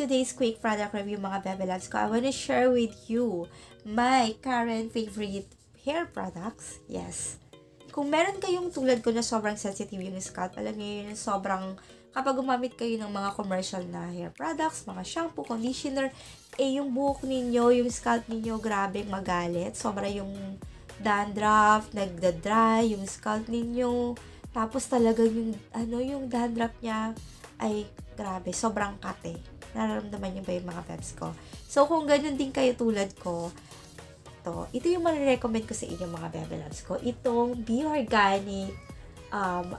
today's quick product review mga Bebelabs ko, I want to share with you my current favorite hair products. Yes. Kung meron kayong tulad ko na sobrang sensitive yung scalp, alam niyo yun, sobrang kapag gumamit kayo ng mga commercial na hair products, mga shampoo, conditioner, yung buhok ninyo, yung scalp ninyo, grabe magalit. Sobra yung dandruff, nagda-dry, yung scalp ninyo. Tapos talaga yung dandruff niya ay grabe, sobrang kate. Nararamdaman niyo ba yung mga peps ko? So, kung ganun din kayo tulad ko, ito yung marirecommend ko sa inyo mga Bebelabs ko. Itong Be Organic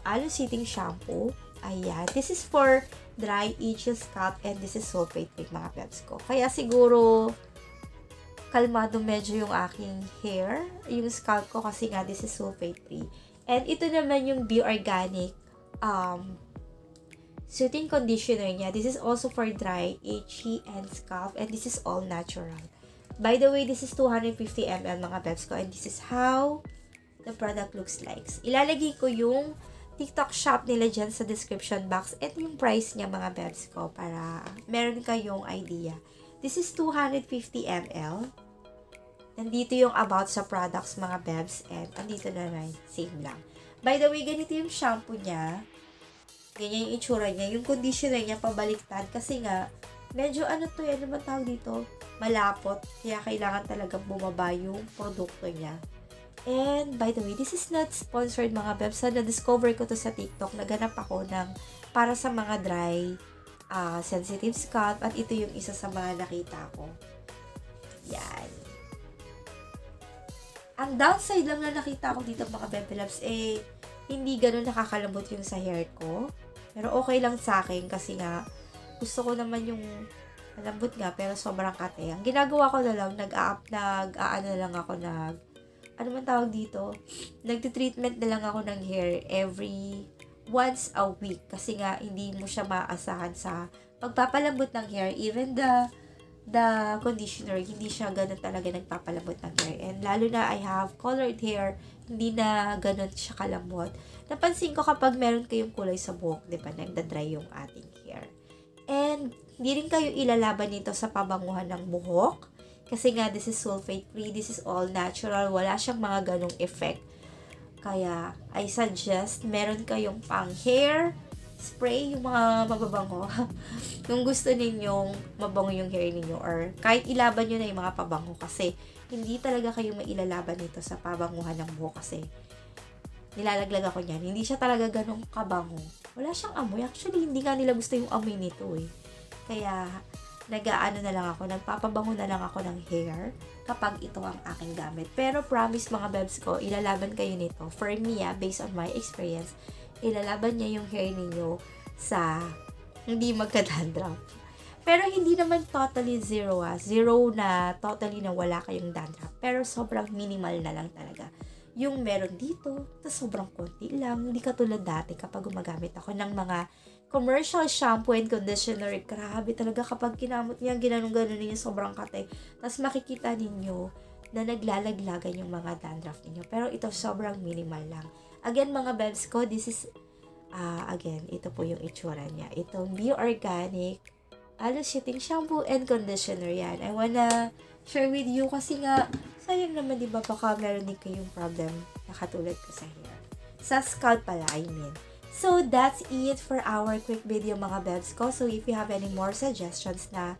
Aloe Sitting Shampoo. Ayan. This is for dry, itchy scalp and this is sulfate free mga peps ko. Kaya siguro kalmado medyo yung aking hair, yung scalp ko kasi nga this is sulfate free. And ito naman yung Be Organic Soothing Conditioner niya. This is also for dry, itchy, and scalp. And this is all natural. By the way, this is 250 ml mga peps ko. And this is how the product looks like. Ilalagay ko yung TikTok shop nila dyan sa description box. Ito yung price niya mga peps ko para meron kayong idea. This is 250 ml. Nandito yung about sa products mga bebs. And andito na rin. Same lang. By the way, ganito yung shampoo niya. Ganyan yung itsura niya. Yung conditioner niya pabaliktad kasi nga medyo ano ba tawag dito? Malapot. Kaya kailangan talagang bumaba yung produkto niya. And by the way, this is not sponsored mga bebs. Na-discover ko to sa TikTok. Naganap ako ng para sa mga dry, sensitive scalp. At ito yung isa sa mga nakita ko. Yan. Ang downside lang na nakita ko dito mga Bebelabs hindi ganun nakakalambot yung sa hair ko. Pero okay lang sa akin kasi nga gusto ko naman yung malambot nga pero sobrang kate. Ang ginagawa ko na lang, ano man tawag dito? Nagti-treatment na lang ako ng hair every once a week kasi nga hindi mo siya maasahan sa pagpapalambot ng hair. Even the conditioner, hindi siya ganun talaga nagpapalambot ng hair. And lalo na I have colored hair, hindi na ganun siya kalambot. Napansin ko kapag meron kayong kulay sa buhok, di ba, nagda-dry yung ating hair. And hindi rin kayo ilalaban nito sa pabanguhan ng buhok. Kasi nga, this is sulfate free, this is all natural, wala siyang mga ganong effect. Kaya, I suggest, meron kayong pang hair spray, yung mga mababango. Kung gusto ninyong mabango yung hair ninyo or kahit ilaban nyo na yung mga pabango kasi hindi talaga kayo mailalaban nito sa pabanguhan ng buhok kasi nilalaglag ako niyan. Hindi siya talaga ganong kabango. Wala siyang amoy. Actually, hindi nga nila gusto yung amoy nito Kaya, nagpapabango na lang ako ng hair kapag ito ang aking gamit. Pero promise mga bebs ko, ilalaban kayo nito. For me, based on my experience, ilalaban niya yung hair ninyo sa hindi magka-dandruff. Pero hindi naman totally zero Zero na totally na wala kayong dandruff. Pero sobrang minimal na lang talaga. Yung meron dito, sobrang konti lang. Hindi katulad dati kapag gumagamit ako ng mga commercial shampoo and conditioner. Grabe talaga kapag kinamot niya, ginanong-ganon niya, sobrang kate. Tapos makikita ninyo na naglalaglagan yung mga dandruff ninyo. Pero ito sobrang minimal lang. Again, mga bebs ko, this is, ito po yung itsura niya. Itong Be Organic Aloe Sitting Shampoo and Conditioner yan. I wanna share with you kasi nga, sayang naman diba baka meron din kayong problem na katulad ko sa hair. Sa scalp pala, I mean. So, that's it for our quick video mga bebs ko. So, if you have any more suggestions na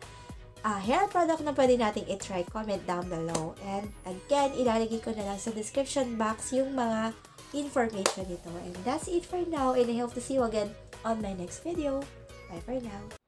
hair product na pwede nating i-try, comment down below. And again, ilalagay ko na lang sa description box yung mga information nito. And that's it for now. And I hope to see you again on my next video. Bye for now.